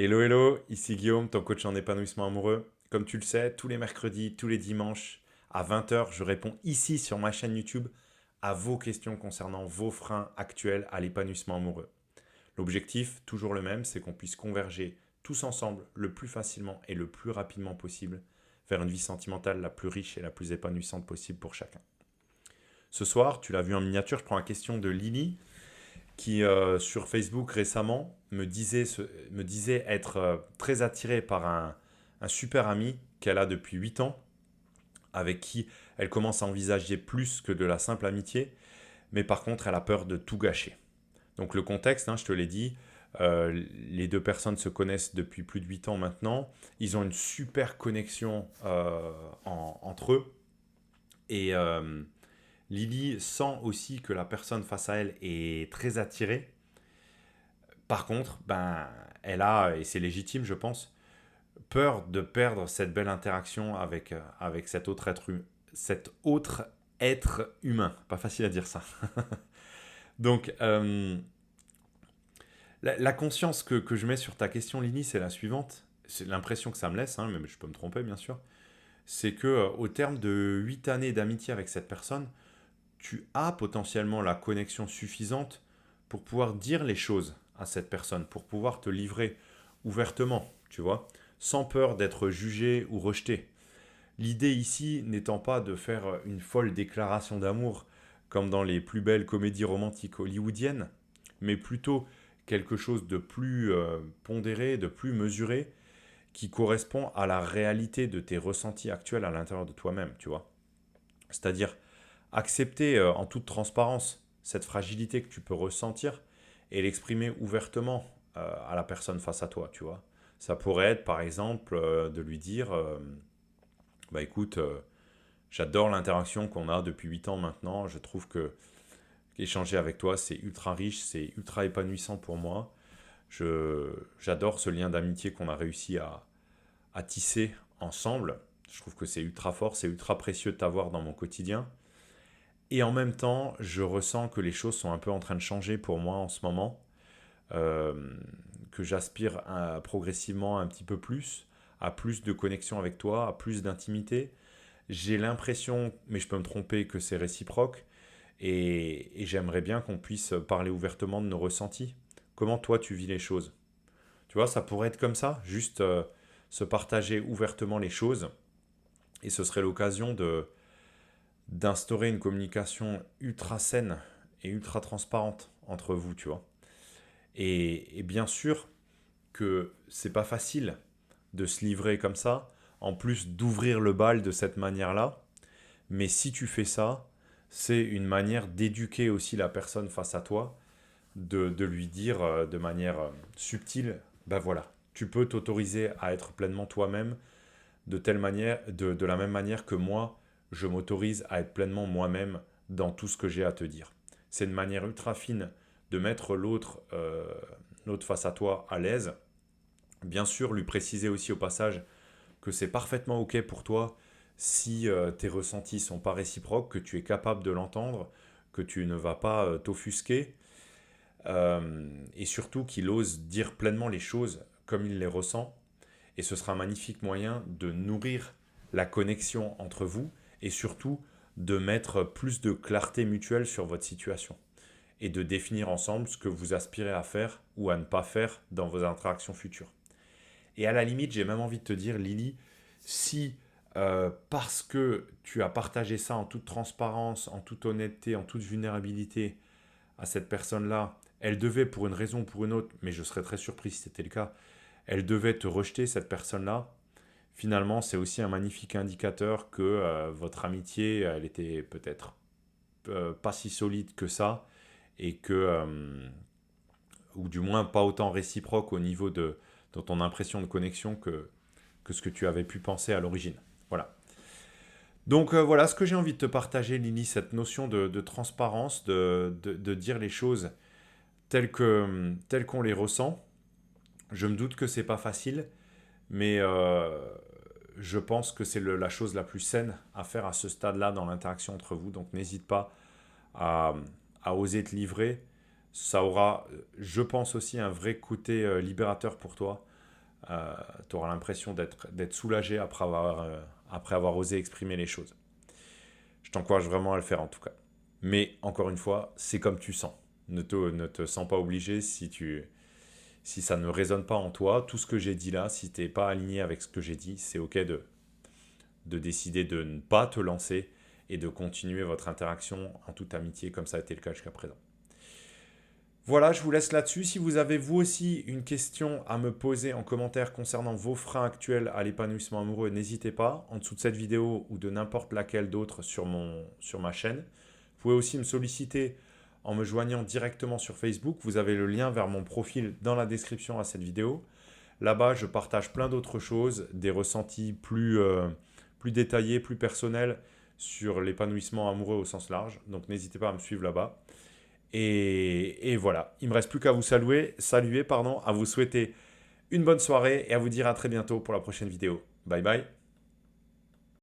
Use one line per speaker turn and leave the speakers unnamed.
Hello, hello, ici Guillaume, ton coach en épanouissement amoureux. Comme tu le sais, tous les mercredis, tous les dimanches, à 20 heures, je réponds ici sur ma chaîne YouTube à vos questions concernant vos freins actuels à l'épanouissement amoureux. L'objectif, toujours le même, c'est qu'on puisse converger tous ensemble le plus facilement et le plus rapidement possible vers une vie sentimentale la plus riche et la plus épanouissante possible pour chacun. Ce soir, tu l'as vu en miniature, je prends la question de Lily qui sur Facebook récemment me disait être très attirée par un super ami qu'elle a depuis 8 ans, avec qui elle commence à envisager plus que de la simple amitié, mais par contre elle a peur de tout gâcher. Donc le contexte, hein, je te l'ai dit, les deux personnes se connaissent depuis plus de 8 ans maintenant, ils ont une super connexion entre eux, et Lily sent aussi que la personne face à elle est très attirée. Par contre, ben, elle a, et c'est légitime, je pense, peur de perdre cette belle interaction avec cet autre être humain. Pas facile à dire ça. Donc, la conscience que je mets sur ta question, Lini, c'est la suivante. C'est l'impression que ça me laisse, hein, mais je peux me tromper, bien sûr. C'est que au terme de 8 années d'amitié avec cette personne, tu as potentiellement la connexion suffisante pour pouvoir dire les choses à cette personne, pour pouvoir te livrer ouvertement, tu vois, sans peur d'être jugé ou rejeté. L'idée ici n'étant pas de faire une folle déclaration d'amour comme dans les plus belles comédies romantiques hollywoodiennes, mais plutôt quelque chose de plus pondéré, de plus mesuré, qui correspond à la réalité de tes ressentis actuels à l'intérieur de toi-même, tu vois. C'est-à-dire accepter en toute transparence cette fragilité que tu peux ressentir et l'exprimer ouvertement à la personne face à toi, tu vois. Ça pourrait être par exemple de lui dire bah écoute, j'adore l'interaction qu'on a depuis 8 ans maintenant, je trouve que échanger avec toi c'est ultra riche, c'est ultra épanouissant pour moi. J'adore ce lien d'amitié qu'on a réussi à tisser ensemble. Je trouve que c'est ultra fort, c'est ultra précieux de t'avoir dans mon quotidien. Et en même temps, je ressens que les choses sont un peu en train de changer pour moi en ce moment, euh, que j'aspire progressivement un petit peu plus, à plus de connexion avec toi, à plus d'intimité. J'ai l'impression, mais je peux me tromper, que c'est réciproque, et j'aimerais bien qu'on puisse parler ouvertement de nos ressentis. Comment toi tu vis les choses? Tu vois, ça pourrait être comme ça, juste se partager ouvertement les choses, et ce serait l'occasion d'instaurer une communication ultra saine et ultra transparente entre vous, tu vois. Et bien sûr que c'est pas facile de se livrer comme ça, en plus d'ouvrir le bal de cette manière-là, mais si tu fais ça, c'est une manière d'éduquer aussi la personne face à toi, de lui dire de manière subtile, ben voilà, tu peux t'autoriser à être pleinement toi-même de telle manière, de la même manière que moi, je m'autorise à être pleinement moi-même dans tout ce que j'ai à te dire. C'est une manière ultra fine de mettre l'autre face à toi à l'aise. Bien sûr, lui préciser aussi au passage que c'est parfaitement OK pour toi si tes ressentis sont pas réciproques, que tu es capable de l'entendre, que tu ne vas pas t'offusquer, et surtout qu'il ose dire pleinement les choses comme il les ressent, et ce sera un magnifique moyen de nourrir la connexion entre vous et surtout de mettre plus de clarté mutuelle sur votre situation et de définir ensemble ce que vous aspirez à faire ou à ne pas faire dans vos interactions futures. Et à la limite, j'ai même envie de te dire, Lily, si parce que tu as partagé ça en toute transparence, en toute honnêteté, en toute vulnérabilité à cette personne-là, elle devait pour une raison ou pour une autre, mais je serais très surpris si c'était le cas, elle devait te rejeter, cette personne-là, finalement, c'est aussi un magnifique indicateur que votre amitié, elle était peut-être pas si solide que ça, et que, ou du moins pas autant réciproque au niveau de ton impression de connexion que ce que tu avais pu penser à l'origine. Voilà. Donc voilà ce que j'ai envie de te partager, Lily, cette notion de transparence, de dire les choses telles qu'on les ressent. Je me doute que c'est pas facile, mais je pense que c'est la chose la plus saine à faire à ce stade-là dans l'interaction entre vous. Donc n'hésite pas à, à oser te livrer. Ça aura, je pense aussi, un vrai côté libérateur pour toi Tu auras l'impression d'être soulagé après avoir osé exprimer les choses. Je t'encourage vraiment à le faire en tout cas. Mais encore une fois, c'est comme tu sens. Ne te sens pas obligé si ça ne résonne pas en toi. Tout ce que j'ai dit là, si tu n'es pas aligné avec ce que j'ai dit, c'est ok de décider de ne pas te lancer et de continuer votre interaction en toute amitié comme ça a été le cas jusqu'à présent. Voilà, je vous laisse là-dessus. Si vous avez vous aussi une question à me poser en commentaire concernant vos freins actuels à l'épanouissement amoureux, n'hésitez pas, en dessous de cette vidéo ou de n'importe laquelle d'autre sur ma chaîne. Vous pouvez aussi me solliciter en me joignant directement sur Facebook. Vous avez le lien vers mon profil dans la description à cette vidéo. Là-bas, je partage plein d'autres choses, des ressentis plus détaillés, plus personnels sur l'épanouissement amoureux au sens large. Donc n'hésitez pas à me suivre là-bas. Et voilà, il ne me reste plus qu'à vous saluer, à vous souhaiter une bonne soirée et à vous dire à très bientôt pour la prochaine vidéo. Bye bye.